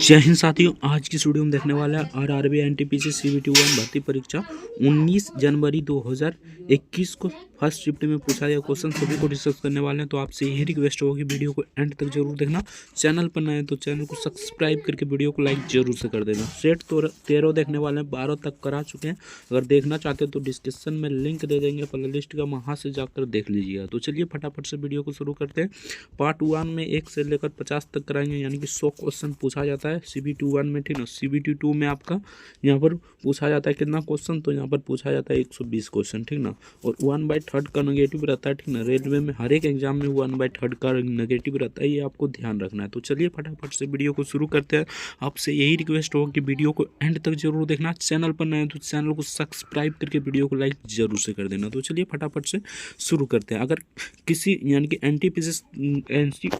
जय हिंद साथियों, आज की वीडियो में देखने वाला है आरआरबी एनटीपीसी सीबीटी 1 भर्ती परीक्षा 19 जनवरी 2021 को फर्स्ट शिफ्ट में पूछा गया क्वेश्चन सभी को डिस्कस करने वाले हैं। तो आपसे यही रिक्वेस्ट होगी, वीडियो को एंड तक जरूर देखना। चैनल पर नए हैं तो चैनल को सब्सक्राइब करके वीडियो को लाइक जरूर से कर देना। सेट तो 13 देखने वाले हैं, 12 तक करा चुके हैं। अगर देखना चाहते हैं तो डिस्क्रिप्शन में लिंक दे देंगे प्ले लिस्ट का, वहाँ से जाकर देख लीजिएगा। तो चलिए फटाफट से वीडियो को शुरू करते हैं। पार्ट 1 में 1 से लेकर 50 तक कराएंगे, यानी कि 100 क्वेश्चन पूछा जाता है CBT 1 में, ठीक ना। CBT 2 में आपका यहाँ पर पूछा जाता है कितना क्वेश्चन, तो यहाँ पर पूछा जाता है 120 क्वेश्चन, ठीक ना। और 1/3 का नेगेटिव रहता है, ठीक ना। रेलवे में हर एक एग्जाम में 1/3 का नेगेटिव रहता है, ये आपको ध्यान रखना है। तो चलिए फटाफट से वीडियो को शुरू करते हैं। आपसे यही रिक्वेस्ट होगा कि वीडियो को एंड तक जरूर देखना। चैनल पर नए हैं तो चैनल को सब्सक्राइब करके वीडियो को लाइक जरूर से कर देना। तो चलिए फटाफट से शुरू करते हैं। अगर किसी यानी कि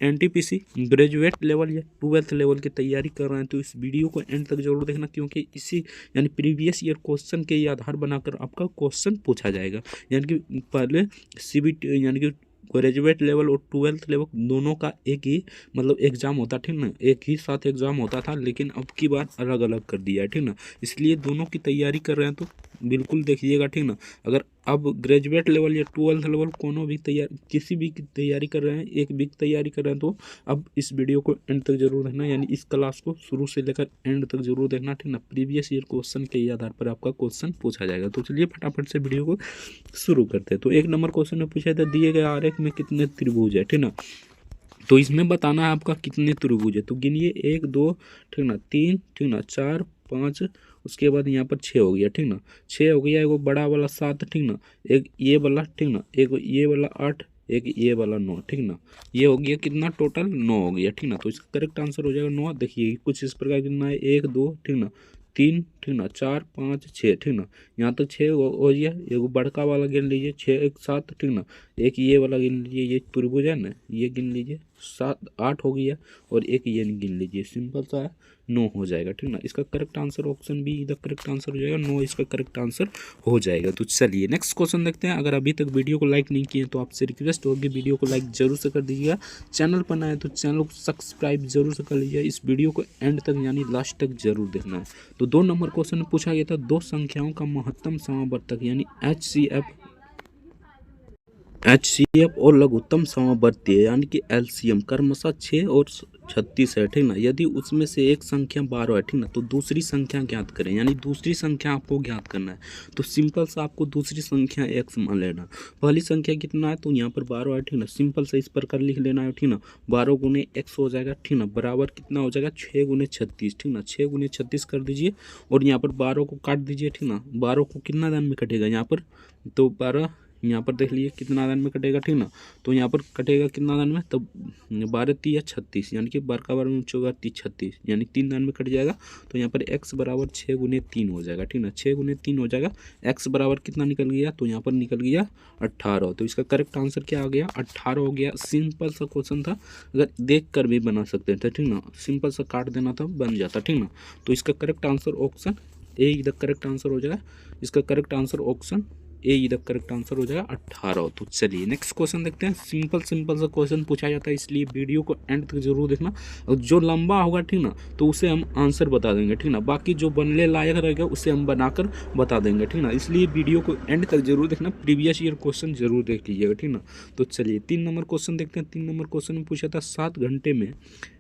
एनटीपीसी ग्रेजुएट लेवल या 12th लेवल की तैयारी कर रहे हैं तो इस वीडियो को एंड तक जरूर देखना, क्योंकि इसी यानी प्रीवियस ईयर क्वेश्चन के आधार बनाकर आपका क्वेश्चन पूछा जाएगा। यानी कि पहले CBT यानी कि ग्रेजुएट लेवल और 12th लेवल दोनों का एक ही मतलब एग्ज़ाम होता, ठीक ना। एक ही साथ एग्ज़ाम होता था, लेकिन अब की बार अलग अलग कर दिया है, ठीक ना। इसलिए दोनों की तैयारी कर रहे हैं तो बिल्कुल देखिएगा, ठीक ना। अगर अब ग्रेजुएट लेवल या 12th लेवल कोनो भी किसी भी की तैयारी कर रहे हैं, एक भी तैयारी कर रहे हैं, तो अब इस वीडियो को एंड तक जरूर देखना, यानी इस क्लास को शुरू से लेकर एंड तक जरूर देखना, ठीक ना। प्रीवियस ईयर क्वेश्चन के आधार पर आपका क्वेश्चन पूछा जाएगा। तो चलिए फटाफट से वीडियो को शुरू करते हैं। तो 1 नंबर क्वेश्चन में पूछा था दिए गए आरेख में कितने त्रिभुज है, ठीक ना। तो इसमें बताना है आपका कितने त्रिभुज है। तो गिनिए 1 2, ठीक ना, 3, ठीक ना, 4 5, उसके बाद यहाँ पर 6 हो गया, ठीक ना। 6 हो गया, एगो बड़ा वाला 7, ठीक ना, एक ये वाला, ठीक ना, एक ये वाला 8, एक ये वाला 9, ठीक ना। ये हो गया कितना, टोटल 9 हो गया, ठीक ना। तो इसका करेक्ट आंसर हो जाएगा 9। देखिए कुछ इस प्रकार कितना है, 1 2, ठीक ना, 3, ठीक ना, 4 5 6, ठीक ना। यहाँ तक 6 हो गया। एगो बड़का वाला गिन लीजिए, 6 1 7, ठीक ना। एक ये वाला गिन लीजिए, ये त्रिभुज है ना, ये गिन लीजिए, 7 8 हो गया। और एक ये गिन लीजिए, सिंपल सा है, 9 हो जाएगा, ठीक ना। इसका करेक्ट आंसर ऑप्शन बी इधर करेक्ट आंसर हो जाएगा, 9 इसका करेक्ट आंसर हो जाएगा। तो चलिए नेक्स्ट क्वेश्चन देखते हैं। अगर अभी तक वीडियो को लाइक नहीं किए तो आपसे रिक्वेस्ट होगी, वीडियो को लाइक जरूर से कर दीजिएगा। चैनल पर नए हैं तो चैनल को सब्सक्राइब जरूर से कर लीजिए। इस वीडियो को एंड तक यानी लास्ट तक जरूर देखना है। तो 2 नंबर क्वेश्चन में पूछा गया था दो संख्याओं का महत्तम समावर्तक यानी HCF और लघुत्तम समवर्तीय यानी कि LCM क्रमशः 6 और 36 है, ठीक ना। यदि उसमें से एक संख्या 12 है, ठीक ना, तो दूसरी संख्या ज्ञात करें, यानी दूसरी संख्या आपको ज्ञात करना है। तो सिंपल सा आपको दूसरी संख्या x मान लेना। पहली संख्या कितना है, तो यहाँ पर 12 है, ठीक ना। सिंपल से इस प्रकार लिख लेना है, ठीक ना। 12 गुने x हो जाएगा, ठीक ना, बराबर कितना हो जाएगा, 6 गुने 36, ठीक ना। 6 गुने 36 कर दीजिए और यहाँ पर 12 को काट दीजिए, ठीक ना। 12 को कितना दान में कटेगा यहाँ पर, तो 12 यहाँ पर देख लीजिए कितना दान में कटेगा, ठीक ना। तो यहाँ पर कटेगा कितना दान में, तब 12 3 36, यानी कि बार का बार में चौगा 36, यानी 3 दान में कट जाएगा। तो यहाँ पर x बराबर 6 गुने 3 हो जाएगा, ठीक ना। 6 गुने 3 हो जाएगा। x बराबर कितना निकल गया, तो यहाँ पर निकल गया 18। तो इसका करेक्ट आंसर क्या आ गया, 18 हो गया। सिंपल सा क्वेश्चन था, अगर देख कर भी बना सकते थे, ठीक ना। सिंपल सा काट देना था, बन जाता, ठीक ना। तो इसका करेक्ट आंसर ऑप्शन ए इधर करेक्ट आंसर हो जाएगा। इसका करेक्ट आंसर ऑप्शन ए इधर करेक्ट आंसर हो जाएगा 18। तो चलिए नेक्स्ट क्वेश्चन देखते हैं। सिंपल सा क्वेश्चन पूछा जाता है, इसलिए वीडियो को एंड तक जरूर देखना। और जो लंबा होगा, ठीक ना, तो उसे हम आंसर बता देंगे, ठीक ना। बाकी जो बनने लायक रहेगा उसे हम बनाकर बता देंगे, ठीक ना। इसलिए वीडियो को एंड तक जरूर देखना, प्रीवियस ईयर क्वेश्चन जरूर देख लीजिएगा, ठीक ना। तो चलिए 3 नंबर क्वेश्चन देखते हैं। 3 नंबर क्वेश्चन में पूछा था 7 घंटे में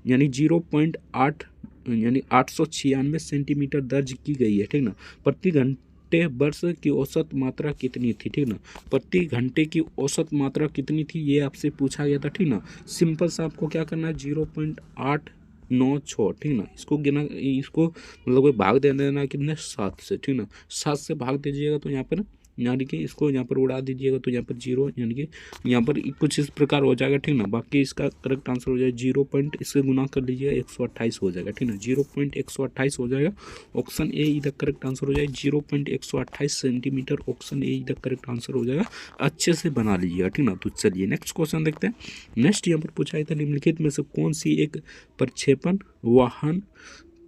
यानी 0.8 यानी 896 सेंटीमीटर दर्ज की गई है, ठीक ना। प्रति घंटे वर्ष की औसत मात्रा कितनी थी, ठीक ना। प्रति घंटे की औसत मात्रा कितनी थी ये आपसे पूछा गया था, ठीक ना। सिंपल सा आपको क्या करना है, 0.896, ठीक ना। इसको गिना, इसको मतलब भाग दे देना कितने, 7 से, ठीक ना। 7 से भाग दीजिएगा तो यहाँ पर यानी कि इसको यहाँ पर उड़ा दीजिएगा तो यहाँ पर 0 यानी कि यहाँ पर कुछ इस प्रकार हो जाएगा, ठीक ना। बाकी इसका करेक्ट आंसर हो जाएगा 0 पॉइंट, इससे गुना कर लीजिएगा 128 हो जाएगा, ठीक ना। 0.128 हो जाएगा। ऑप्शन ए इधर करेक्ट आंसर हो जाएगा। 0.128 सेंटीमीटर ऑप्शन ए इधर करेक्ट आंसर हो जाएगा। अच्छे से बना लीजिएगा, ठीक ना। तो चलिए नेक्स्ट क्वेश्चन देखते हैं। नेक्स्ट यहाँ पर पूछा था निम्नलिखित में से कौन सी एक प्रक्षेपण वाहन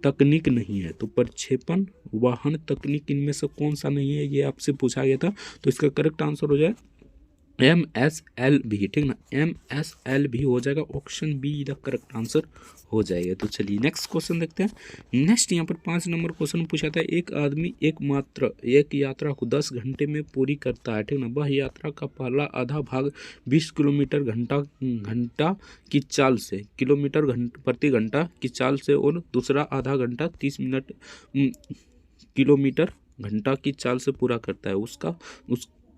तकनीक नहीं है। तो प्रक्षेपण वाहन तकनीक इनमें से कौन सा नहीं है, ये आपसे पूछा गया था। तो इसका करेक्ट आंसर हो जाए MSLV, ठीक ना, MSLV हो जाएगा, option B the correct answer हो जाएगा। तो चलिए नेक्स्ट क्वेश्चन देखते हैं। नेक्स्ट यहाँ पर 5 नंबर क्वेश्चन पूछा था, एक आदमी एक यात्रा को 10 घंटे में पूरी करता है, ठीक ना, वह यात्रा का पहला आधा भाग 20 किलोमीटर घंटा की चाल से, प्रति घंटा की चाल से, और दूसरा आधा घंटा 30 मिनट किलोमीटर घंटा की चाल से पूरा करता है।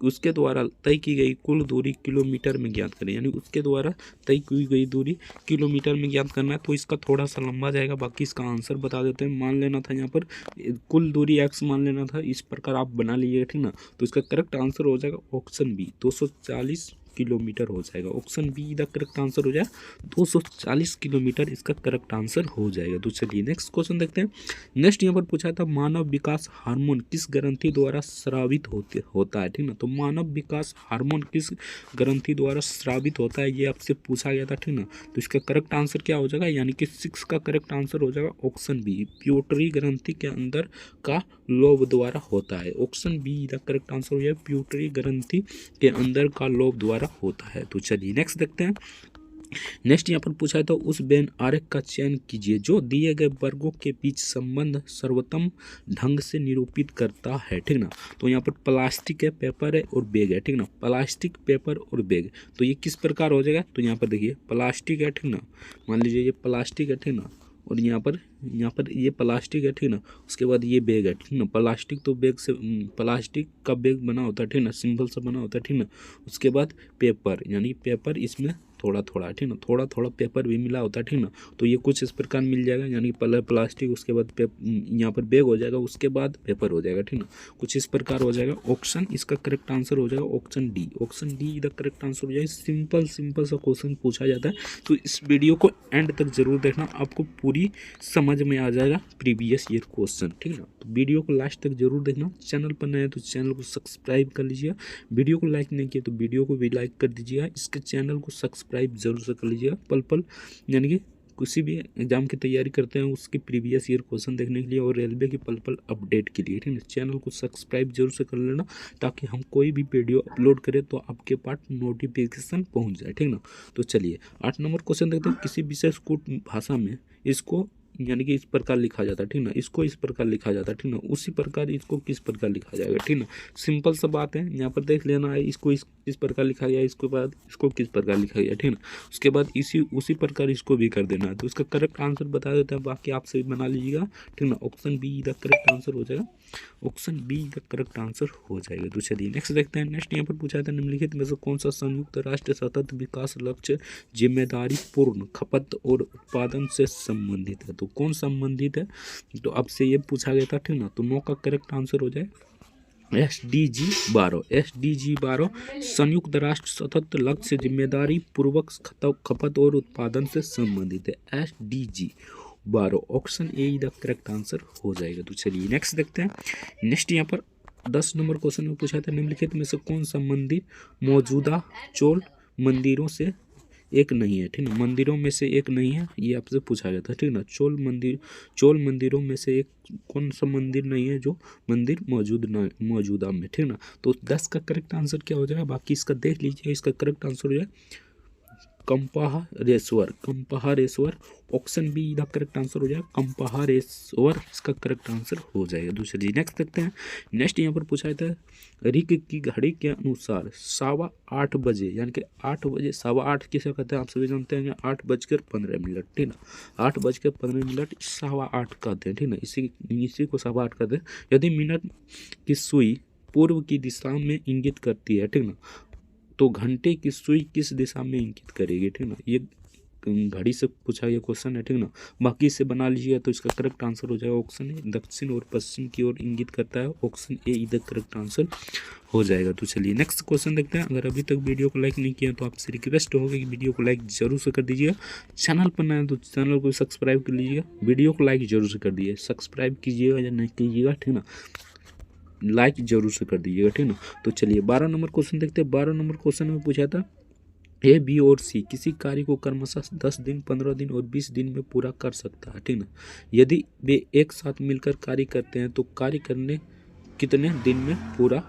उसके द्वारा तय की गई कुल दूरी किलोमीटर में ज्ञात करें, यानी उसके द्वारा तय की गई दूरी किलोमीटर में ज्ञात करना है। तो इसका थोड़ा सा लंबा जाएगा, बाकी इसका आंसर बता देते हैं। मान लेना था यहाँ पर कुल दूरी x मान लेना था, इस प्रकार आप बना लीजिएगा, ठीक ना। तो इसका करेक्ट आंसर हो जाएगा ऑप्शन बी, 240 किलोमीटर हो जाएगा। Option B the correct answer हो जाएगा, 240 किलोमीटर इसका करेक्ट आंसर हो जाएगा। तो चलिए नेक्स्ट क्वेश्चन देखते हैं। नेक्स्ट यहाँ पर पूछा था, मानव विकास हार्मोन किस ग्रंथि द्वारा स्रावित होता है, ठीक ना। तो मानव विकास हार्मोन किस ग्रंथि द्वारा स्रावित होता है, ये आपसे पूछा गया था, ठीक ना। तो इसका करेक्ट आंसर क्या हो जाएगा, यानी कि 6 का करेक्ट आंसर हो जाएगा ऑप्शन बी, प्यूटरी ग्रंथि के अंदर का लोब द्वारा होता है। Option B the correct answer हो जाएगा, प्यूटरी ग्रंथि के अंदर का लोब द्वारा होता है। तो चलिए नेक्स्ट देखते हैं। नेक्स्ट यहाँ पर पूछा है, तो उस बेन आरेख का चयन कीजिए जो दिए गए वर्गों के बीच संबंध सर्वोत्तम ढंग से निरूपित करता है, ठीक ना। तो यहाँ पर प्लास्टिक है, पेपर है और बैग है, ठीक ना। प्लास्टिक, पेपर और बैग, तो ये किस प्रकार हो जाएगा। तो यहाँ पर देखिए प्लास्टिक है, ठीक ना, मान लीजिए ये प्लास्टिक है, ठीक ना, और यहाँ पर ये प्लास्टिक है, ठीक ना। उसके बाद ये बैग है, ठीक ना। प्लास्टिक तो बैग से प्लास्टिक का बैग बना होता है, ठीक ना, सिंपल सा बना होता है, ठीक ना। उसके बाद पेपर, यानी पेपर इसमें थोड़ा थोड़ा, ठीक ना, थोड़ा थोड़ा पेपर भी मिला होता है, ठीक ना। तो ये कुछ इस प्रकार मिल जाएगा, यानी पहले प्लास्टिक, उसके बाद यहाँ पर बैग हो जाएगा, उसके बाद पेपर हो जाएगा, ठीक ना। कुछ इस प्रकार हो जाएगा। ऑप्शन इसका करेक्ट आंसर हो जाएगा option D, option D the correct answer हो जाएगा। सिंपल सा क्वेश्चन पूछा जाता है, तो इस वीडियो को एंड तक जरूर देखना, आपको पूरी समझ में आ जाएगा प्रीवियस ईयर क्वेश्चन, ठीक ना। तो वीडियो को लास्ट तक जरूर देखना। चैनल पर नए हैं तो चैनल को सब्सक्राइब कर लीजिएगा, वीडियो को लाइक नहीं किया तो वीडियो को भी लाइक कर दीजिएगा, इसके चैनल को सब्सक्राइब जरूर से कर लीजिएगा। पल यानी कि किसी भी एग्जाम की तैयारी करते हैं उसके प्रीवियस ईयर क्वेश्चन देखने के लिए और रेलवे की पल अपडेट के लिए, ठीक है। चैनल को सब्सक्राइब जरूर से कर लेना, ताकि हम कोई भी वीडियो अपलोड करें तो आपके पास नोटिफिकेशन पहुंच जाए, ठीक ना। तो चलिए 8 नंबर क्वेश्चन देखते हैं। किसी विशेष कूट भाषा में इसको यानी कि इस प्रकार लिखा जाता है, ठीक ना, इसको इस प्रकार लिखा जाता है, ठीक ना, उसी प्रकार इसको किस प्रकार लिखा जाएगा, ठीक ना। सिंपल सा बात है, यहाँ पर देख लेना है, इसको इस प्रकार लिखा गया, इसके बाद इसको किस प्रकार लिखा गया, ठीक ना। उसके बाद उसी प्रकार इसको भी कर देना है। तो इसका करेक्ट आंसर बता देते हैं, बाकी आप सभी बना लीजिएगा, ठीक ना। Option B the correct answer हो जाएगा, option B the correct answer हो जाएगा। तो चलिए नेक्स्ट देखते हैं। नेक्स्ट यहाँ पर पूछा था, निम्नलिखित में से कौन सा संयुक्त राष्ट्र सतत विकास लक्ष्य जिम्मेदारी पूर्ण खपत और उत्पादन से संबंधित है। तो कौन संबंधित है, तो आपसे ये पूछा गया था, ठीक ना। तो 9 का करेक्ट आंसर हो जाए SDG 12, SDG 12 संयुक्त राष्ट्र सतत लक्ष्य जिम्मेदारी पूर्वक खपत और उत्पादन से संबंधित है। SDG 12 option A the correct answer हो जाएगा। तो चलिए नेक्स्ट देखते हैं। नेक्स्ट यहाँ पर 10 नंबर क्वेश्चन में पूछा था, निम्नलिखित में से कौन सा मंदिर मौजूदा चोल मंदिरों से एक नहीं है, ठीक ना। मंदिरों में से एक नहीं है, ये आपसे पूछा गया था, ठीक ना। चोल मंदिरों में से एक कौन सा मंदिर नहीं है जो मंदिर मौजूदा में, ठीक ना। तो 10 का करेक्ट आंसर क्या हो जाएगा, बाकी इसका देख लीजिए। इसका करेक्ट आंसर हो जाए कंपहारेश्वर, option B the correct answer हो जाएगा कंपहारेश्वर, इसका करेक्ट आंसर हो जाएगा। दूसरी नेक्स्ट देखते हैं। नेक्स्ट यहाँ पर पूछा था, ऋक की घड़ी के अनुसार 8:15 बजे, यानी कि 8 बजे 8:15 किसे कहते हैं आप सभी जानते हैं, 8:15, ठीक ना। 8:15 8:15 कहते हैं, ठीक ना। इसी को 8:15 कहते हैं। यदि मिनट की सुई पूर्व की दिशा में इंगित करती है, ठीक ना, तो घंटे की सुई किस दिशा में इंगित करेगी, ठीक ना। ये घड़ी से पूछा गया क्वेश्चन है, ठीक ना। बाकी इसे बना लीजिएगा तो इसका करेक्ट आंसर हो जाएगा ऑप्शन ए, दक्षिण और पश्चिम की ओर इंगित करता है, ऑप्शन ए इधर करेक्ट आंसर हो जाएगा। तो चलिए नेक्स्ट क्वेश्चन देखते हैं। अगर अभी तक वीडियो को लाइक नहीं किया तो आपसे रिक्वेस्ट होगा कि वीडियो को लाइक जरूर से कर दीजिएगा। चैनल पर नया है तो चैनल को सब्सक्राइब कर लीजिएगा, वीडियो को लाइक जरूर से कर दीजिए, सब्सक्राइब कीजिएगा या नहीं कीजिएगा, ठीक ना, लाइक जरूर से कर दीजिएगा, ठीक ना। तो चलिए 12 नंबर क्वेश्चन देखते हैं। 12 नंबर क्वेश्चन में पूछा था, ए, बी और सी किसी कार्य को क्रमशः 10 दिन, 15 दिन और 20 दिन में पूरा कर सकता है, ठीक ना। यदि वे एक साथ मिलकर कार्य करते हैं तो कार्य करने कितने दिन में पूरा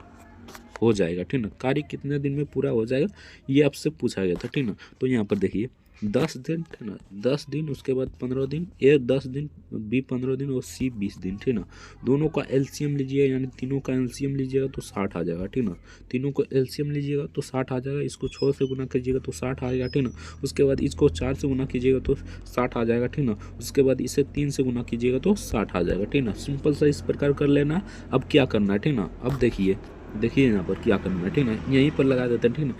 हो जाएगा, ठीक ना। कार्य कितने दिन में पूरा हो जाएगा ये आपसे पूछा गया था, ठीक ना। तो यहाँ पर देखिए 10 दिन, ठीक ना, 10 दिन, उसके बाद 15 दिन, ए 10 दिन, बी 15 दिन और सी 20 दिन, ठीक ना। दोनों का एलसीएम लीजिएगा, यानी तीनों का एलसीएम लीजिएगा तो 60 आ जाएगा, ठीक ना। तीनों को एलसीएम लीजिएगा तो 60 आ जाएगा, इसको 6 से गुना कीजिएगा तो 60 आ जाएगा, ठीक ना। उसके बाद इसको 4 से गुना कीजिएगा तो 60 आ जाएगा, ठीक ना। उसके बाद इसे 3 से गुना कीजिएगा तो 60 आ जाएगा, ठीक ना। सिंपल सा इस प्रकार कर लेना। अब क्या करना है, ठीक ना। अब देखिए यहाँ पर क्या करना है, ठीक ना। यहीं पर लगा देते हैं, ठीक ना।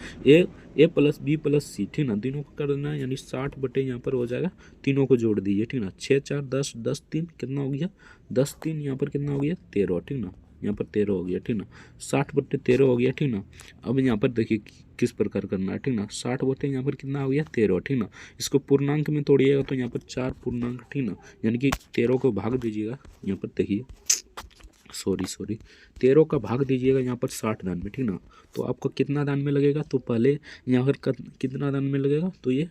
ए प्लस बी प्लस सी, ठीक ना, तीनों को कर देना है, यानी 60 बटे यहाँ पर हो जाएगा, तीनों को जोड़ दीजिए, ठीक ना। 6 4 10, 10 3 कितना हो गया, 10 3 यहाँ पर कितना हो गया 13, ठीक ना। यहाँ पर 13 हो गया, ठीक ना। 60 बटे 13 हो गया, ठीक ना। अब यहाँ पर देखिए किस प्रकार करना है, ठीक ना। 60 बटे यहाँ पर कितना हो गया 13, ठीक ना। इसको पूर्णांक में तोड़िएगा तो यहाँ पर 4 पूर्णांक, ठीक ना, यानी कि 13 को भाग दीजिएगा, यहाँ पर देखिए सॉरी 13 का भाग दीजिएगा यहाँ पर 60 दान में, ठीक ना। तो आपको कितना दान में लगेगा, तो पहले यहाँ पर कितना दान में लगेगा, तो ये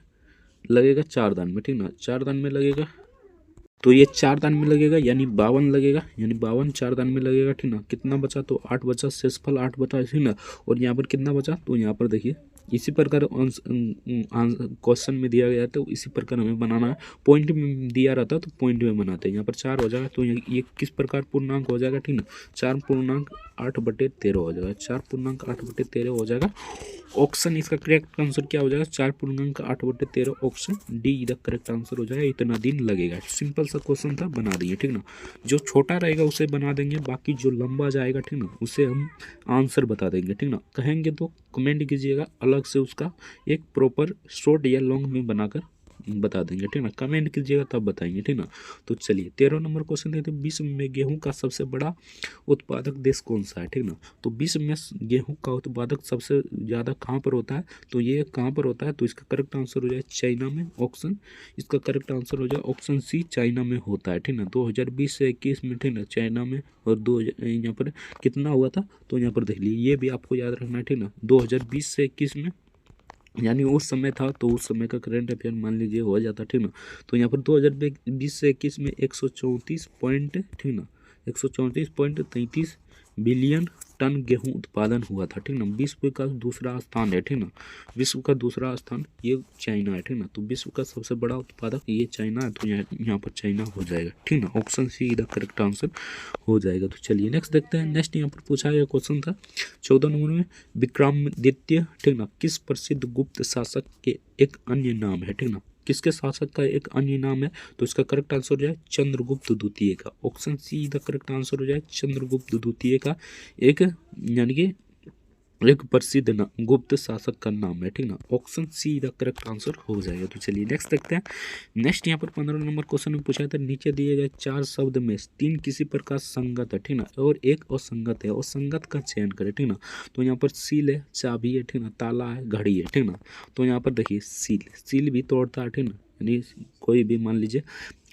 लगेगा 4 दान में, ठीक ना। 4 दान में लगेगा तो ये 4 दान में लगेगा, यानी 52 लगेगा, यानी 52 4 दान में लगेगा, ठीक ना। कितना बचा, तो 8 बचा, शेषफल 8 बचा, ठीक ना। और यहाँ पर कितना बचा, तो यहाँ पर देखिए इसी प्रकार क्वेश्चन में दिया गया है, तो इसी प्रकार हमें बनाना है। पॉइंट में दिया रहता तो पॉइंट में बनाते हैं। यहाँ पर 4 हो जाएगा, तो ये किस प्रकार पूर्णांक हो जाएगा, ठीक ना। 4 पूर्णांक 8 बटे 13 हो जाएगा, 4 पूर्णांक 8 बटे 13 हो जाएगा। ऑप्शन इसका करेक्ट आंसर क्या हो जाएगा, 4 पूर्णांक 8 बटे 13, ऑप्शन डी इधर करेक्ट आंसर हो जाएगा। इतना दिन लगेगा, सिंपल सा क्वेश्चन था, बना दिए, ठीक ना। जो छोटा रहेगा उसे बना देंगे, बाकी जो लंबा जाएगा, ठीक ना, उसे हम आंसर बता देंगे, ठीक ना। कहेंगे तो कमेंट कीजिएगा, अलग से उसका एक प्रॉपर शॉर्ट या लॉन्ग में बनाकर बता देंगे, ठीक ना। कमेंट कीजिएगा तब बताएंगे, ठीक ना। तो चलिए 13 नंबर क्वेश्चन देखते हैं। विश्व में गेहूं का सबसे बड़ा उत्पादक देश कौन सा है, ठीक ना। तो विश्व में गेहूं का उत्पादक सबसे ज़्यादा कहाँ पर होता है, तो ये कहाँ पर होता है, तो इसका करेक्ट आंसर हो जाए चाइना में, ऑप्शन इसका करेक्ट आंसर हो जाए ऑप्शन सी, चाइना में होता है, ठीक ना। 2020 से 21 में, ठीक ना, चाइना में, और यहाँ पर कितना हुआ था, तो यहाँ पर देख लीजिए, ये भी आपको याद रखना है, ठीक ना। 2020 से 21 में, यानी उस समय था, तो उस समय का करंट अफेयर मान लीजिए हो जाता, ठीक ना। तो यहाँ पर 2020 से 21 में 134 पॉइंट, ठीक ना, 134.33 बिलियन टन गेहूं उत्पादन हुआ था, ठीक ना। विश्व का दूसरा स्थान है, ठीक ना। विश्व का दूसरा स्थान ये चाइना है, ठीक ना। तो विश्व का सबसे बड़ा उत्पादक ये चाइना है, तो यहाँ पर चाइना हो जाएगा, ठीक ना। ऑप्शन सी इधर करेक्ट आंसर हो जाएगा। तो चलिए नेक्स्ट देखते हैं। नेक्स्ट यहाँ पर पूछा गया क्वेश्चन था 14 नंबर में, विक्रमादित्य, ठीक ना, किस प्रसिद्ध गुप्त शासक के एक अन्य नाम है, ठीक ना। किसके शासक का एक अन्य नाम है, तो इसका करेक्ट आंसर हो जाए चंद्रगुप्त द्वितीय का, option C the correct answer हो जाए चंद्रगुप्त द्वितीय का एक, यानी कि एक प्रसिद्ध गुप्त शासक का नाम है, ठीक ना। Option C the correct answer हो जाएगा। तो चलिए नेक्स्ट देखते हैं। नेक्स्ट यहाँ पर 15 नंबर क्वेश्चन में पूछा था, नीचे दिए गए 4 शब्द में 3 किसी प्रकार संगत है, ठीक ना, और एक असंगत है, और संगत का चयन करें, ठीक ना। तो यहाँ पर सील है, चाबी है, ठीक ना, ताला है, घड़ी है, ठीक ना। तो यहाँ पर देखिए सील भी तोड़ता है, ठीक ना, यानी कोई भी मान लीजिए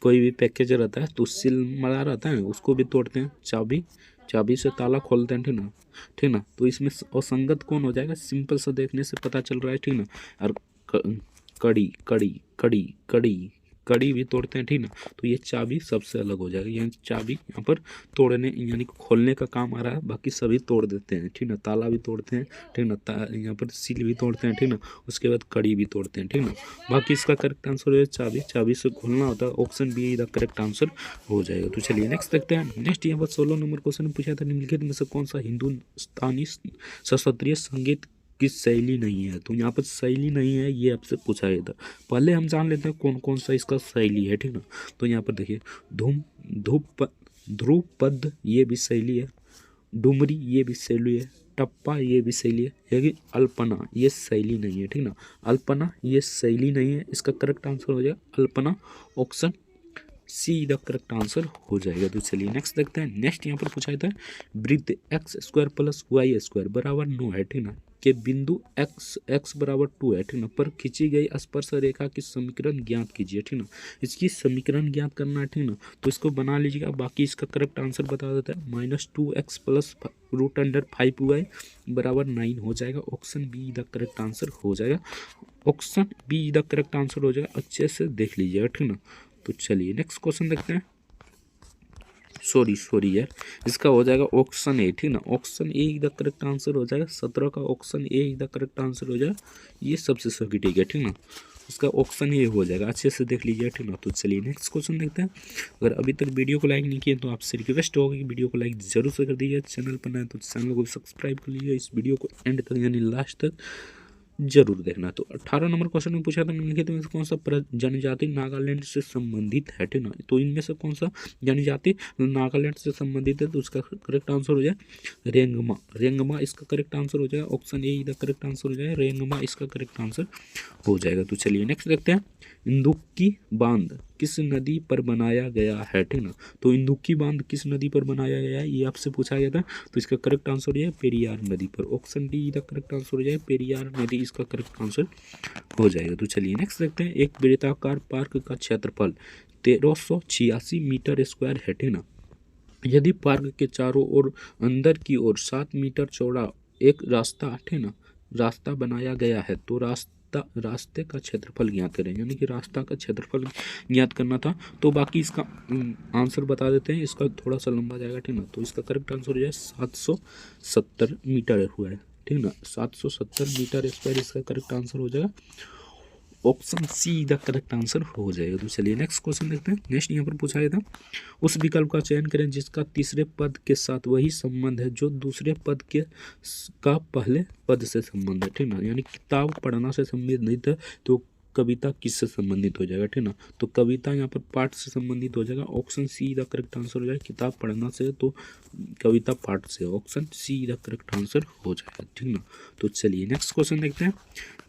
कोई भी पैकेज रहता है तो सील मरा रहता है, उसको भी तोड़ते हैं। चाबी से ताला खोलते हैं, ठीक ना, ठीक ना। तो इसमें असंगत कौन हो जाएगा, सिंपल सा देखने से पता चल रहा है, ठीक ना। और कड़ी कड़ी कड़ी कड़ी कड़ी भी तोड़ते हैं, ठीक ना। तो ये चाबी सबसे अलग हो जाएगा, यानी चाबी यहाँ पर तोड़ने यानी खोलने का काम आ रहा है, बाकी सभी तोड़ देते हैं, ठीक ना। ताला भी तोड़ते हैं, ठीक ना, यहाँ पर सील भी तोड़ते हैं, ठीक ना। उसके बाद कड़ी भी तोड़ते हैं, ठीक ना। बाकी इसका करेक्ट आंसर है चाबी से खोलना होता है, option B the correct answer हो जाएगा। तो चलिए नेक्स्ट देखते हैं। नेक्स्ट यहाँ पर 16 नंबर क्वेश्चन में पूछा था, निम्नलिखित में से कौन सा हिंदुस्तानी शास्त्रीय संगीत की शैली नहीं है, तो यहाँ पर शैली नहीं है, ये आपसे पूछा गया था। पहले हम जान लेते हैं कौन कौन सा इसका शैली है, ठीक ना। तो यहाँ पर देखिए ध्रुपद ये भी शैली है, डुमरी ये भी शैली है, टप्पा ये भी शैली है, लेकिन अल्पना ये शैली नहीं है, ठीक ना। अल्पना ये शैली नहीं है, इसका करेक्ट आंसर हो जाएगा Alpana, option C the correct answer हो जाएगा। तो चलिए नेक्स्ट देखते हैं। नेक्स्ट यहाँ पर पूछा था, वृत्त X square plus Y square बराबर 9 है, ठीक ना, के बिंदु x बराबर 2 है, ठीक ना, पर खींची गई स्पर्श रेखा की समीकरण ज्ञात कीजिए, ठीक ना। इसकी समीकरण ज्ञात करना है, ठीक ना। तो इसको बना लीजिएगा, बाकी इसका करेक्ट आंसर बता देता है, -2x प्लस √5y बराबर 9 हो जाएगा, option B the correct answer हो जाएगा, option B the correct answer हो जाएगा। अच्छे से देख लीजिएगा, ठीक ना। तो चलिए नेक्स्ट क्वेश्चन देखते हैं। सॉरी यार, इसका हो जाएगा ऑप्शन ए, ठीक ना, option A the correct answer हो जाएगा। 17 का option A the correct answer हो जाएगा, ये सबसे सटीक है, ठीक ना, उसका ऑप्शन ए हो जाएगा, अच्छे से देख लीजिए, ठीक ना। तो चलिए नेक्स्ट क्वेश्चन देखते हैं। अगर अभी तक वीडियो को लाइक नहीं किए तो आपसे रिक्वेस्ट होगा कि वीडियो को लाइक जरूर से कर दीजिए, चैनल पर नए तो चैनल को सब्सक्राइब कर लीजिए, इस वीडियो को एंड तक यानी लास्ट तक जरूर देखना। तो 18 नंबर क्वेश्चन में पूछा था निम्नलिखित में से कौन सा जनजाति नागालैंड से संबंधित है, ठीक ना, तो इनमें से कौन सा जनजाति नागालैंड से संबंधित है, तो उसका करेक्ट आंसर हो जाए रेंगमा। रेंगमा इसका करेक्ट आंसर हो जाएगा, ऑप्शन ए इधर करेक्ट आंसर हो जाएगा, रेंगमा इसका करेक्ट आंसर हो जाएगा। तो चलिए नेक्स्ट देखते हैं। इंदुक्की बांध किस नदी पर बनाया गया है, ठीक ना, तो इंदुक्की बांध किस नदी पर बनाया गया है, ये आपसे पूछा गया था, तो इसका करेक्ट आंसर हो जाए पेरियार नदी पर, ऑप्शन डी इसका करेक्ट आंसर हो जाए पेरियार नदी इसका करेक्ट आंसर हो जाएगा। तो चलिए नेक्स्ट देखते हैं। एक वृत्ताकार पार्क का क्षेत्रफल 1386 मीटर स्क्वायर है, ठीक ना, यदि पार्क के चारों ओर अंदर की ओर 7 मीटर चौड़ा एक रास्ता, ठीक ना, रास्ता बनाया गया है, तो रास्ते का क्षेत्रफल ज्ञात करें, यानी कि रास्ता का क्षेत्रफल ज्ञात करना था। तो बाकी इसका आंसर बता देते हैं, इसका थोड़ा सा लंबा जाएगा, ठीक ना, तो इसका करेक्ट आंसर हो जाए 770 मीटर हुआ है, ठीक ना, 770 मीटर स्क्वायर इसका करेक्ट आंसर हो जाएगा, option C the correct answer हो जाएगा। तो चलिए नेक्स्ट क्वेश्चन देखते हैं। नेक्स्ट यहाँ पर पूछा गया था, उस विकल्प का चयन करें जिसका तीसरे पद के साथ वही संबंध है जो दूसरे पद के का पहले पद से संबंध है, ठीक ना, यानी किताब पढ़ना से संबंधित है तो कविता किससे संबंधित हो जाएगा, ठीक ना, तो कविता यहाँ पर पाठ से संबंधित हो जाएगा, option C the correct answer हो जाएगा, किताब पढ़ना से तो कविता पाठ से, option C the correct answer हो जाएगा, ठीक ना। तो चलिए नेक्स्ट क्वेश्चन देखते हैं।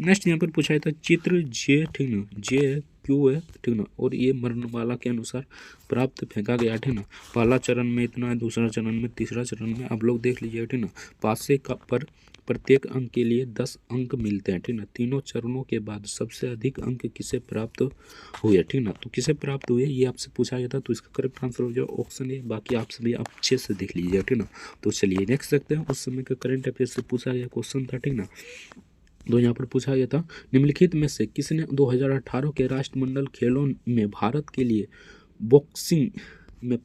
नेक्स्ट यहाँ पर पूछा था चित्र जे, ठीक ना, जे क्यों है, ठीक ना, और ये वर्णमाला के अनुसार प्राप्त फेंका गया, ठीक ना, पहला चरण में इतना है, दूसरा चरण में, तीसरा चरण में, आप लोग देख लीजिए, ठीक ना, पासे का पर प्रत्येक अंक के लिए 10 अंक मिलते हैं, ठीक ना, तीनों चरणों के बाद सबसे अधिक अंक किसे प्राप्त हुए, ठीक ना, तो किसे प्राप्त हुए ये आपसे पूछा गया था, तो इसका करेक्ट आंसर हो जाए ऑप्शन ए, बाकी आप सभी आप अच्छे से देख लीजिए, ठीक ना। तो चलिए नेक्स्ट देखते हैं। उस समय का करंट अफेयर से पूछा गया क्वेश्चन था, ठीक ना, तो यहाँ पर पूछा गया था निम्नलिखित में से किसने 2018 के राष्ट्रमंडल खेलों में भारत के लिए बॉक्सिंग में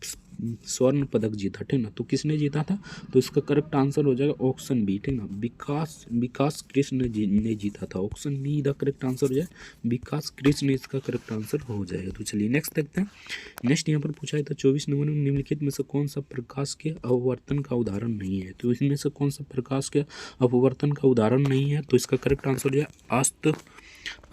स्वर्ण पदक जीता, ठीक ना, तो किसने जीता था, तो इसका करेक्ट आंसर हो जाएगा ऑप्शन बी, ठीक ना, विकास कृष्ण ने जीता था, option B the correct answer हो जाए विकास कृष्ण इसका करेक्ट आंसर हो जाएगा। तो चलिए नेक्स्ट देखते हैं। नेक्स्ट यहाँ पर पूछा है था 24 नंबर में निम्नलिखित में से कौन सा प्रकाश के अपवर्तन का उदाहरण नहीं है, तो इसमें से कौन सा प्रकाश के अपवर्तन का उदाहरण नहीं है, तो इसका करेक्ट आंसर हो जाए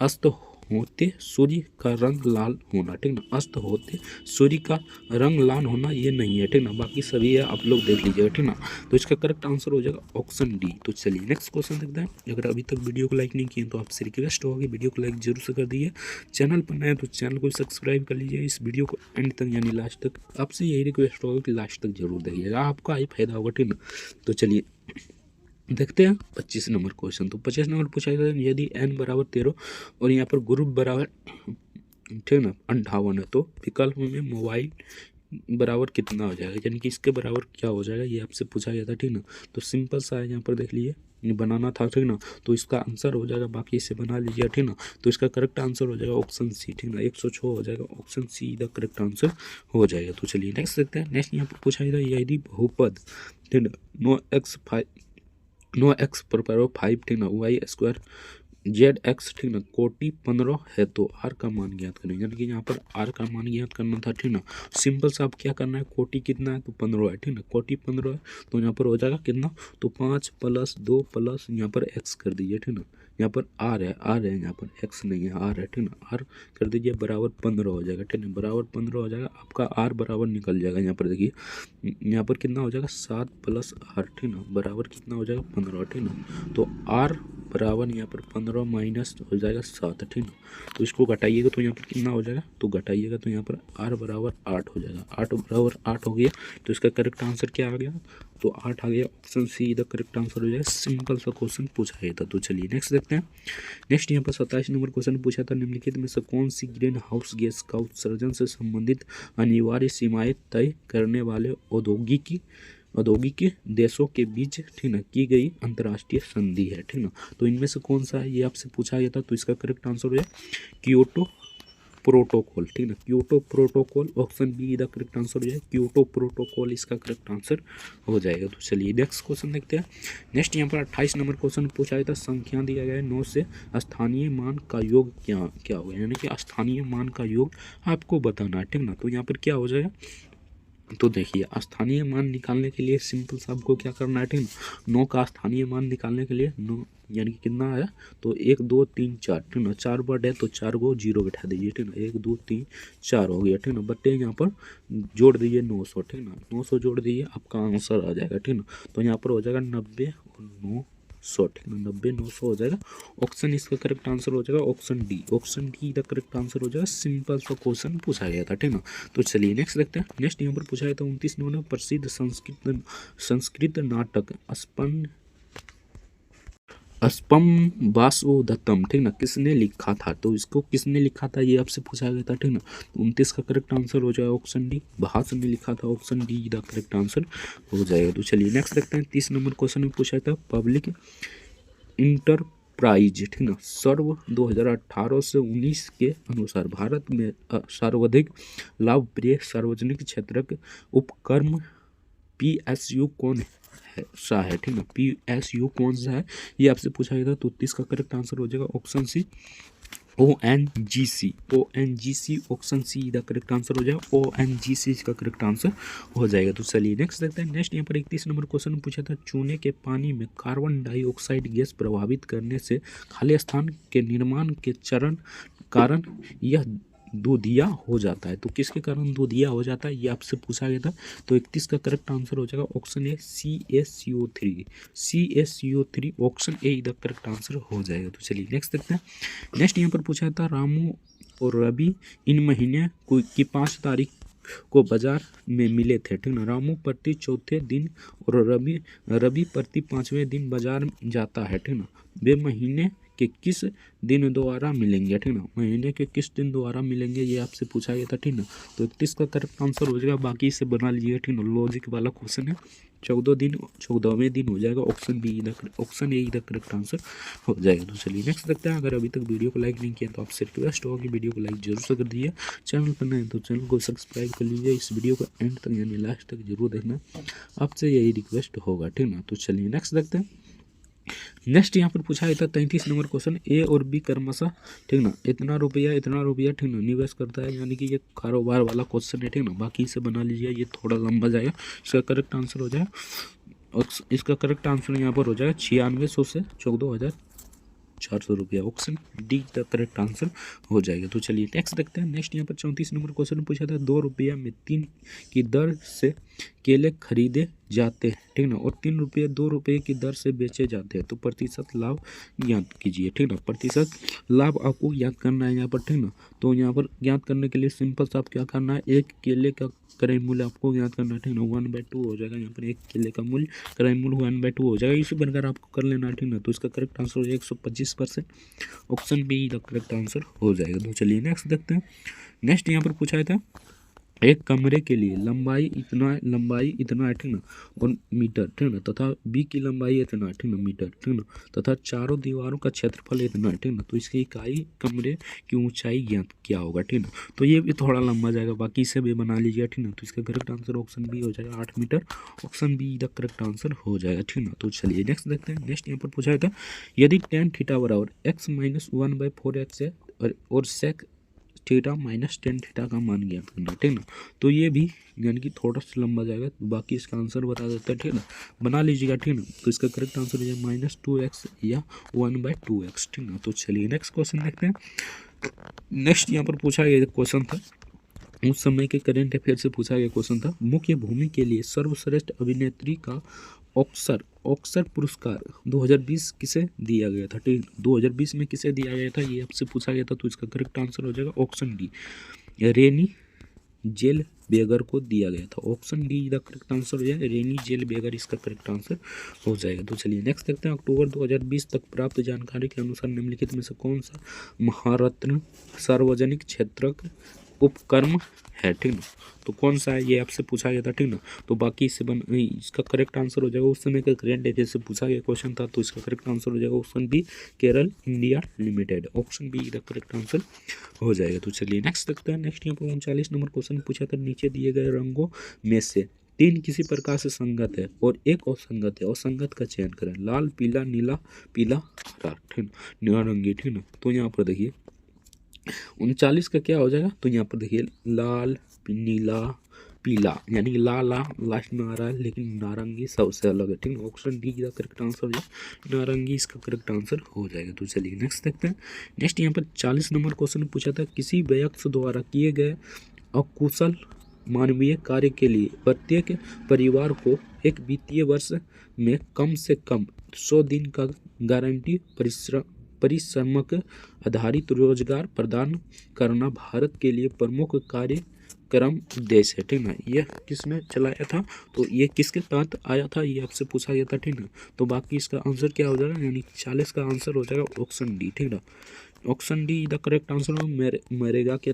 अस्त होते सूर्य का रंग लाल होना, ठीक ना, अस्त होते सूर्य का रंग लाल होना ये नहीं है, ठीक ना, बाकी सभी है, आप लोग देख लीजिएगा, ठीक ना, तो इसका करेक्ट आंसर हो जाएगा ऑप्शन डी। तो चलिए नेक्स्ट क्वेश्चन देखते हैं। अगर अभी तक वीडियो को लाइक नहीं किए तो आपसे रिक्वेस्ट होगा कि वीडियो को लाइक जरूर से कर दीजिए, चैनल पर नए तो चैनल को सब्सक्राइब कर लीजिए, इस वीडियो को एंड तक यानी लास्ट तक आपसे यही रिक्वेस्ट होगा कि लास्ट तक जरूर देखिएगा, आपका ही फायदा होगा, ठीक ना। तो चलिए देखते हैं 25 नंबर क्वेश्चन। तो 25 नंबर पूछा गया है यदि n बराबर 13 और यहाँ पर ग्रुप बराबर, ठीक ना, 58 है, तो विकल्प में मोबाइल बराबर कितना हो जाएगा, यानी कि इसके बराबर क्या हो जाएगा, ये आपसे पूछा गया था, ठीक ना। तो सिंपल सा है, यहाँ पर देख लीजिए, ये बनाना था, ठीक ना, तो इसका आंसर हो जाएगा, बाकी इसे बना लीजिए, ठीक ना, तो इसका करेक्ट आंसर हो जाएगा ऑप्शन सी, ठीक ना, 106 हो जाएगा, option C the correct answer हो जाएगा। तो चलिए नेक्स्ट देखते हैं। नेक्स्ट यहाँ पर पूछा गया था यदि बहुपद, ठीक ना, नो एक्स पर 5, ठीक ना, वाई स्क्वायर जेड एक्स, ठीक ना, कोटि 15 है तो आर का मान ज्ञात करें, यानी कि यहाँ पर आर का मान ज्ञात करना था, ठीक ना, सिंपल सा आप क्या करना है, कोटि कितना है तो 15 है, ठीक ना, कोटि 15 है तो यहाँ पर हो जाएगा कितना, तो 5 + 2 प्लस यहाँ पर एक्स कर दीजिए, ठीक ना, यहाँ पर आर है, यहाँ पर एक्स नहीं है, आर है, ठीक ना, आर कर दीजिए बराबर 15 हो जाएगा, ठीक है, बराबर 15 हो जाएगा, आपका आर बराबर निकल जाएगा, यहाँ पर देखिए, यहाँ पर कितना हो जाएगा 7 + 8, ठीक ना, बराबर कितना हो जाएगा 15, ठीक ना, तो आर बराबर यहाँ पर 15 माइनस हो जाएगा 7, ठीक ना, तो इसको घटाइएगा तो यहाँ पर कितना हो जाएगा, तो घटाइएगा तो यहाँ पर आर बराबर 8 हो जाएगा, 8 बराबर 8 हो गया, तो इसका करेक्ट आंसर क्या आ गया, तो 8 आ गया, option C the correct answer हो जाएगा, सिंपल सा क्वेश्चन पूछा गया था। तो चलिए नेक्स्ट देखते हैं। नेक्स्ट यहाँ पर 27 नंबर क्वेश्चन पूछा था निम्नलिखित में से कौन सी ग्रीन हाउस गैस का उत्सर्जन से संबंधित अनिवार्य सीमाएं तय करने वाले औद्योगिक देशों के बीच, ठीक ना, की गई अंतर्राष्ट्रीय संधि है, ठीक ना, तो इनमें से कौन सा है ये आपसे पूछा गया था, तो इसका करेक्ट आंसर हो जाए क्योटो प्रोटोकॉल, ठीक ना, Kyoto protocol, option B the correct answer हो जाए, क्योटो प्रोटोकॉल इसका करेक्ट आंसर हो जाएगा। तो चलिए नेक्स्ट क्वेश्चन देखते हैं। नेक्स्ट यहाँ पर 28 नंबर क्वेश्चन पूछा गया था, संख्या दिया गया है 9 से स्थानीय मान का योग क्या क्या होगा, यानी कि स्थानीय मान का योग आपको बताना है, ठीक ना। तो यहाँ पर क्या हो जाएगा, तो देखिए स्थानीय मान निकालने के लिए सिंपल सा आपको क्या करना है, ठीक ना। 9 का स्थानीय मान निकालने के लिए 9 यानी कि कितना आया, तो 1 2 3 4, ठीक ना, 4 वर्ड है तो 4 को 0 बैठा दीजिए, ठीक ना, 1 2 3 4 हो गया, ठीक ना, बट्टे यहाँ पर जोड़ दीजिए 900, ठीक ना, 900 जोड़ दीजिए आपका आंसर आ जाएगा, ठीक ना। तो यहाँ पर हो जाएगा 90 और 900, ठीक ना, 90 900 हो जाएगा। ऑप्शन इसका करेक्ट आंसर हो जाएगा option D, option D the correct answer हो जाएगा। सिंपल सा क्वेश्चन पूछा गया था, ठीक ना। तो चलिए नेक्स्ट देखते हैं। नेक्स्ट यहाँ पर पूछा गया था 29 नंबर प्रसिद्ध संस्कृत नाटक अस्पम वासुदत्तम, ठीक ना, किसने लिखा था, तो इसको किसने लिखा था ये आपसे पूछा गया था, ठीक ना। तो 29 का करेक्ट आंसर हो जाएगा ऑप्शन डी, भास ने लिखा था, option D the correct answer हो जाएगा। तो चलिए नेक्स्ट देखते हैं। 30 नंबर क्वेश्चन में पूछा था पब्लिक इंटरप्राइज, ठीक ना, सर्व 2018 से 19 के अनुसार भारत में सर्वाधिक लाभप्रिय सार्वजनिक क्षेत्र उपक्रम PSU कौन सा है, ठीक ना, PSU कौन सा है ये आपसे पूछा गया था। तो 30 का करेक्ट आंसर हो जाएगा option C ONGC, option C the correct answer हो जाएगा, ONGC का करेक्ट आंसर हो जाएगा। तो चलिए नेक्स्ट देखते हैं। नेक्स्ट यहाँ पर 31 नंबर क्वेश्चन पूछा था, चूने के पानी में कार्बन डाइऑक्साइड गैस प्रभावित करने से खाली स्थान के निर्माण के कारण यह दूधिया हो जाता है, तो किसके कारण दूधिया हो जाता है ये आपसे पूछा गया था। तो 31 का करेक्ट आंसर हो जाएगा option A CaCO3, option A the correct answer हो जाएगा। तो चलिए नेक्स्ट देखते हैं। नेक्स्ट यहाँ पर पूछा था रामू और रवि इन महीने की 5 तारीख को बाजार में मिले थे, ठीक ना, रामू प्रति चौथे दिन और रवि प्रति 5वें दिन बाजार जाता है, ठीक ना, वे महीने के किस दिन दोबारा मिलेंगे, ठीक ना, महीने के किस दिन दोबारा मिलेंगे ये आपसे पूछा गया था, ठीक ना। तो 31 का करेक्ट आंसर हो जाएगा, बाकी इसे बना लीजिएगा, ठीक ना, लॉजिक वाला क्वेश्चन है। 14वें दिन हो जाएगा, option A the correct answer हो जाएगा। तो चलिए नेक्स्ट देखते हैं। अगर अभी तक वीडियो को लाइक नहीं किया तो आपसे रिक्वेस्ट होगा कि वीडियो को लाइक जरूर से कर दीजिए, चैनल पर नए तो चैनल को सब्सक्राइब कर लीजिए, इस वीडियो को एंड तक यानी लास्ट तक जरूर देखना, आपसे यही रिक्वेस्ट होगा, ठीक ना। तो चलिए नेक्स्ट देखते हैं। नेक्स्ट यहाँ पर पूछा गया था 33 नंबर क्वेश्चन, ए और बी क्रमशः, ठीक ना, इतना रुपया ठीक ना निवेश करता है, यानी कि ये कारोबार वाला क्वेश्चन है, ठीक ना, बाकी इसे बना लीजिए, ये थोड़ा लंबा जाएगा। इसका करेक्ट आंसर हो जाएगा, और इसका करेक्ट आंसर यहाँ पर हो जाएगा 9600 से 14400 रुपया, option D the correct answer हो जाएगा। तो चलिए नेक्स्ट देखते हैं। नेक्स्ट यहाँ पर 34 नंबर क्वेश्चन पूछा था, 2 रुपया में 3 की दर से केले खरीदे जाते हैं, ठीक ना, और 3 रुपये 2 रुपये की दर से बेचे जाते हैं, तो प्रतिशत लाभ ज्ञात कीजिए, ठीक ना, प्रतिशत लाभ आपको ज्ञात करना है यहाँ पर, ठीक ना। तो यहाँ पर ज्ञात करने के लिए सिंपल सा आप क्या करना है, एक केले का क्रय मूल्य आपको ज्ञात करना है, ठीक ना, 1/2 हो जाएगा, यहाँ पर एक केले का मूल्य क्रय मूल्य 1/2 हो जाएगा, इसी बनकर आपको कर लेना है, ठीक ना। तो इसका करेक्ट आंसर हो जाएगा 125%, option B the correct answer हो जाएगा। तो चलिए नेक्स्ट देखते हैं। नेक्स्ट यहाँ पर पूछा था, एक कमरे के लिए लंबाई इतना है, ठीक ना, और मीटर, ठीक ना, तथा बी की लंबाई इतना है, ठीक ना, मीटर, ठीक ना, तथा चारों दीवारों का क्षेत्रफल इतना है, ठीक ना, तो इसकी इकाई कमरे की ऊंचाई ज्ञात क्या होगा, ठीक ना। तो ये भी थोड़ा लंबा जाएगा, बाकी इसे भी बना लीजिए, ठीक ना। तो इसका करेक्ट आंसर ऑप्शन बी हो जाएगा 8 metre, option B the correct answer हो जाएगा, ठीक ना। तो चलिए नेक्स्ट देखते हैं। नेक्स्ट यहाँ पर पूछा था, यदि tan थीटा बराबर x - 1/4x है और sec theta minus tan theta का मान ज्ञात करना, ठीक ना। तो ये भी यानी कि थोड़ा सा लंबा जाएगा, तो बाकी इसका आंसर बता देते हैं, ठीक ना, बना लीजिएगा, ठीक ना। तो इसका करेक्ट आंसर हो जाए -2x या 1/2x, ठीक ना। तो चलिए नेक्स्ट क्वेश्चन देखते हैं। नेक्स्ट यहाँ पर पूछा गया क्वेश्चन था, उस समय के करंट अफेयर से पूछा गया क्वेश्चन था, मुख्य भूमि के लिए सर्वश्रेष्ठ अभिनेत्री का ऑस्कर पुरस्कार 2020 किसे दिया गया था, ठीक, 2020 में किसे दिया गया था ये आपसे पूछा गया था। तो इसका करेक्ट आंसर हो जाएगा ऑप्शन डी, रेनी जेल बेगर को दिया गया था, option D the correct answer हो जाएगा, रेनी जेल बेगर इसका करेक्ट आंसर हो जाएगा। तो चलिए नेक्स्ट देखते हैं। अक्टूबर 2020 तक प्राप्त जानकारी के अनुसार निम्नलिखित में से कौन सा महारत्न सार्वजनिक क्षेत्र उपकर्म है, ठीक ना। तो कौन सा है ये आपसे पूछा गया था, ठीक ना। तो बाकी इसका करेक्ट आंसर हो जाएगा, उस समय का करंट अफेयर से पूछा गया क्वेश्चन था, तो इसका करेक्ट आंसर हो जाएगा option B, Kerala India Limited. Option B का करेक्ट आंसर हो जाएगा। तो चलिए नेक्स्ट देखते हैं। नेक्स्ट यहाँ पर 39 नंबर क्वेश्चन पूछा था, नीचे दिए गए रंगों में से 3 किसी प्रकार से संगत है और एक असंगत है, और संगत का चयन करें। लाल, पीला, नीला, पीला, हरा, ठीक, नारंगी, ठीक ना। तो यहाँ पर देखिए 39 का क्या हो जाएगा, तो यहाँ पर देखिए लाल, नीला, पीला, यानी कि लाल लास्ट में आ रहा है, लेकिन नारंगी सबसे अलग है, ठीक है। ऑप्शन डी का करेक्ट आंसर हो जाए नारंगी, इसका करेक्ट आंसर हो जाएगा। तो चलिए नेक्स्ट देखते हैं। नेक्स्ट यहाँ पर 40 नंबर क्वेश्चन पूछा था, किसी व्यक्ति द्वारा किए गए अकुशल मानवीय कार्य के लिए प्रत्येक परिवार को एक वित्तीय वर्ष में कम से कम 100 दिन का गारंटी परिश्रमक आधारित रोजगार प्रदान करना भारत के लिए प्रमुख कार्यक्रम उद्देश्य है, ठीक ना। यह किसने चलाया था, तो ये किसके तहत आया था, ये आपसे पूछा गया था, ठीक ना। तो बाकी इसका आंसर क्या हो जाएगा, यानी 40 का आंसर हो जाएगा ऑप्शन डी, ठीक ना। Option D the correct answer MNREGA के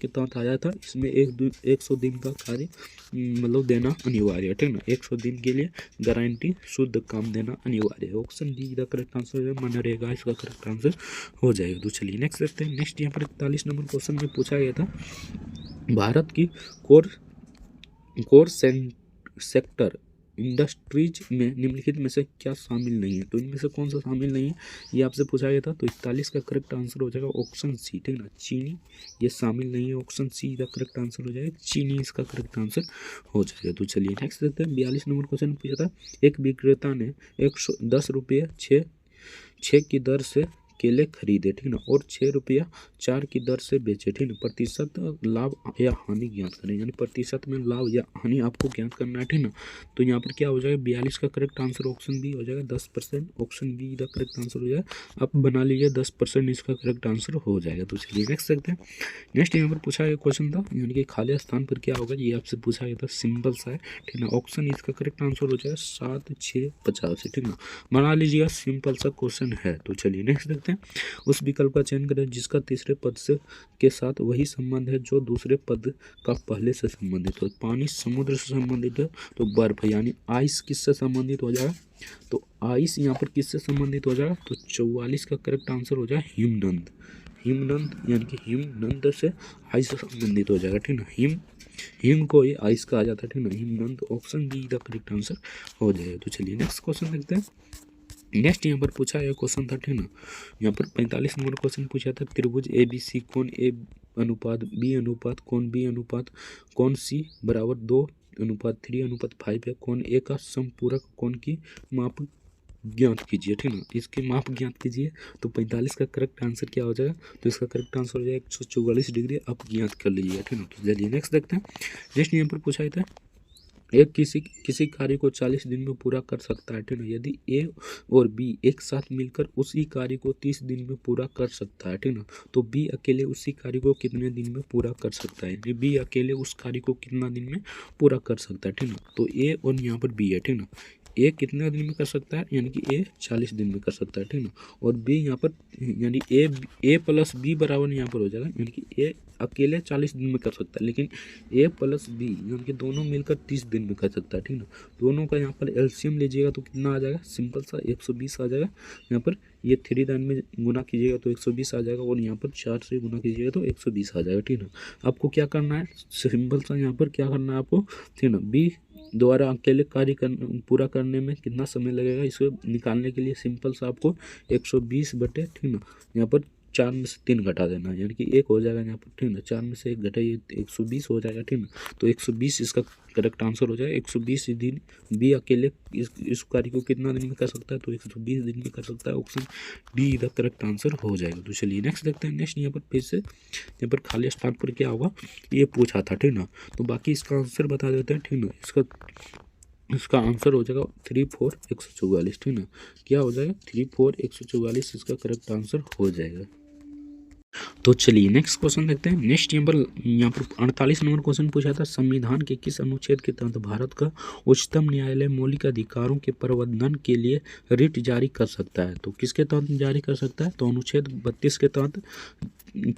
तहत आया था। इसमें 100 दिन का कार्य मतलब देना अनिवार्य है, ठीक ना। 100 दिन के लिए गारंटी शुद्ध काम देना अनिवार्य है। Option D the correct answer है मनरेगा, इसका करेक्ट आंसर हो जाएगा। तो चलिए नेक्स्ट देखते हैं। नेक्स्ट यहाँ पर 41 नंबर क्वेश्चन में पूछा गया था, भारत की कोर सेक्टर इंडस्ट्रीज में निम्नलिखित में से क्या शामिल नहीं है, तो इनमें से कौन सा शामिल नहीं है, ये आपसे पूछा गया था। तो 41 का करेक्ट आंसर हो जाएगा ऑप्शन सी, ठीक ना, चीनी, ये शामिल नहीं है। ऑप्शन सी का करेक्ट आंसर हो जाएगा चीनी, इसका करेक्ट आंसर हो जाएगा। तो चलिए नेक्स्ट देखते हैं। 42 नंबर क्वेश्चन पूछा था, एक विक्रेता ने 110 रुपये 6 की दर से केले खरीदे, ठीक ना, और 6 रुपया 4 की दर से बेचे, ठीक ना। प्रतिशत लाभ या हानि ज्ञात करें, यानी प्रतिशत में लाभ या हानि आपको ज्ञात करना है, ठीक ना। तो यहाँ पर क्या हो जाएगा, 42 का करेक्ट आंसर ऑप्शन बी हो जाएगा 10%। ऑप्शन बी का करेक्ट आंसर हो जाएगा, आप बना लीजिए 10% इसका करेक्ट आंसर हो जाएगा। तो चलिए नेक्स्ट देखते हैं। नेक्स्ट यहाँ पर पूछा गया क्वेश्चन था, यानी कि खाली स्थान पर क्या होगा, ये आपसे पूछा गया था, सिंपल सा है, ठीक ना। ऑप्शन इसका करेक्ट आंसर हो जाएगा 7, 6, 50, ठीक ना, बना लीजिएगा, सिंपल सा क्वेश्चन है। तो चलिए नेक्स्ट देखते हैं। उस विकल्प का चयन करें जिसका तीसरे पद से के साथ वही संबंध है जो दूसरे पद का पहले से संबंधित हो। पानी समुद्र से संबंधित है, तो बर्फ यानी आइस किससे संबंधित हो जाएगा, तो आइस यहाँ पर किससे संबंधित हो जाएगा, तो 44 का करेक्ट आंसर हो जाएगा हिमनद। यानी कि हिमनद से आइस से संबंधित हो जाएगा, ठीक ना। हिम को ये आइस कहा जाता है, ठीक ना, हिमनद। Option B the correct answer हो जाएगा। तो चलिए नेक्स्ट क्वेश्चन देखते हैं। नेक्स्ट यहाँ पर पूछा गया क्वेश्चन था, ठीक ना, यहाँ पर 45 नंबर क्वेश्चन पूछा था, त्रिभुज ABC कोण A अनुपात B अनुपात कोण B अनुपात कोण C बराबर 2:3:5 है। कोण A का समपूरक कोण की माप ज्ञात कीजिए, ठीक ना, इसके माप ज्ञात कीजिए। तो 45 का करेक्ट आंसर क्या हो जाएगा, तो इसका करेक्ट आंसर हो जाएगा 144 डिग्री, आप ज्ञात कर लीजिए, ठीक ना। तो चलिए नेक्स्ट देखते हैं। नेक्स्ट यहाँ पर पूछा था, एक किसी कार्य को 40 दिन में पूरा कर सकता है, ठीक है। यदि ए और बी एक साथ मिलकर उसी कार्य को 30 दिन में पूरा कर सकता है, ठीक ना, तो बी अकेले उसी कार्य को कितने दिन में पूरा कर सकता है, यानी बी अकेले उस कार्य को कितना दिन में पूरा कर सकता है, ठीक ना। तो ए और यहाँ पर बी है, ठीक ना। ए कितने दिन में कर सकता है, यानी कि ए 40 दिन में कर सकता है, ठीक ना। और बी यहाँ पर यानी ए प्लस बी बराबर यहाँ पर हो जाएगा, यानी कि ए अकेले 40 दिन में कर सकता है, लेकिन ए प्लस बी यानी कि दोनों मिलकर 30 दिन में कर सकता है, ठीक ना। दोनों का यहाँ पर एलसीएम लीजिएगा तो कितना आ जाएगा, सिंपल सा 120 आ जाएगा। यहाँ पर ये 3 लाइन में गुना कीजिएगा तो 120 आ जाएगा, और यहाँ पर 4 से गुना कीजिएगा तो 120 आ जाएगा, ठीक ना। आपको क्या करना है, सिंपल सा यहाँ पर क्या करना है आपको, ठीक ना। बी द्वारा अकेले कार्य पूरा करने में कितना समय लगेगा, इसको निकालने के लिए सिंपल सा आपको 120 बटे, ठीक ना, यहाँ पर 4 में से 3 घटा देना, यानी कि 1 हो जाएगा यहाँ पर, ठीक ना। 4 में से 1 घटाइए 120 हो जाएगा, ठीक ना। तो 120 इसका करेक्ट आंसर हो जाएगा। 120 दिन बी अकेले इस कार्य को कितना दिन में कर सकता है, तो 120 दिन में कर सकता है। Option D the correct answer हो जाएगा। तो चलिए नेक्स्ट देखते हैं। नेक्स्ट यहाँ पर फिर से यहाँ पर खाली स्थान पर क्या होगा ये पूछा था, ठीक ना। तो बाकी इसका आंसर बता देते हैं, ठीक ना। इसका आंसर हो जाएगा 3, 4, 144, ठीक ना। क्या हो जाएगा 3, 4, 144, इसका करेक्ट आंसर हो जाएगा। तो चलिए नेक्स्ट क्वेश्चन देखते हैं। नेक्स्ट यहाँ पर 48 नंबर क्वेश्चन पूछा था, संविधान के किस अनुच्छेद के तहत भारत का उच्चतम न्यायालय मौलिक अधिकारों के प्रवर्धन के लिए रिट जारी कर सकता है? तो किसके तहत जारी कर सकता है? तो अनुच्छेद 32 के तहत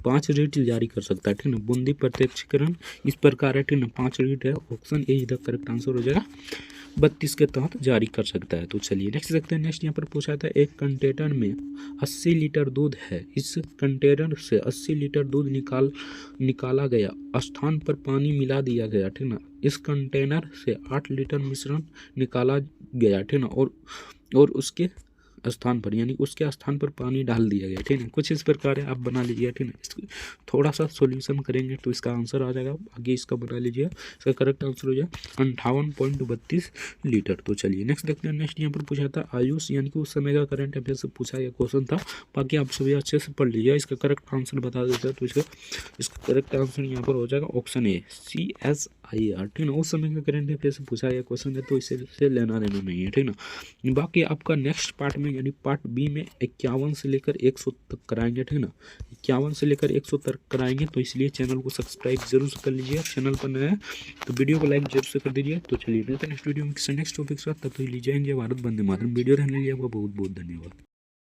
5 रिट जारी कर सकता है, ठीक ना। बूंदी प्रत्यक्षीकरण इस प्रकार है, ठीक ना। 5 रिट है, ऑप्शन ए इधर करेक्ट आंसर हो जाएगा, 32 के तहत जारी कर सकता है। तो चलिए नेक्स्ट देखते हैं। नेक्स्ट यहाँ पर पूछा था, एक कंटेनर में 80 लीटर दूध है, इस कंटेनर से 80 लीटर दूध निकाला गया, स्थान पर पानी मिला दिया गया, ठीक ना। इस कंटेनर से 8 लीटर मिश्रण निकाला गया, ठीक ना, और उसके स्थान पर यानी उसके स्थान पर पानी डाल दिया गया, ठीक है। कुछ इस प्रकार है, आप बना लीजिए, ठीक है। थोड़ा सा सॉल्यूशन करेंगे तो इसका आंसर आ जाएगा, आगे इसका बना लीजिए, इसका करेक्ट आंसर हो जाए 58.32 लीटर। तो चलिए नेक्स्ट देखते हैं। नेक्स्ट यहाँ पर पूछा था, आयुष यानी कि उस समय का करंट अफेयर से पूछा गया क्वेश्चन था, बाकी आप सभी अच्छे से पढ़ लीजिए, इसका करेक्ट आंसर बता देता है। तो इसका करेक्ट आंसर यहाँ पर हो जाएगा ऑप्शन ए, CSIR, ठीक ना। उस समय का करंट अफेयर से पूछा गया क्वेश्चन है, तो इससे लेना देना नहीं है, ठीक ना। बाकी आपका नेक्स्ट पार्ट में यानी पार्ट बी में 51 से लेकर 100 तक कराएंगे, ठीक ना। 51 से लेकर 100 तक कराएंगे, तो इसलिए चैनल को सब्सक्राइब जरूर से कर लीजिए, चैनल पर नया है तो वीडियो को लाइक जरूर से कर दीजिए। तो चलिए नेक्स्ट वीडियो में नेक्स्ट टॉपिक के साथ, तब तक लीजिए भारत वंदे मातरम। वीडियो रहने लिए आपका बहुत बहुत धन्यवाद।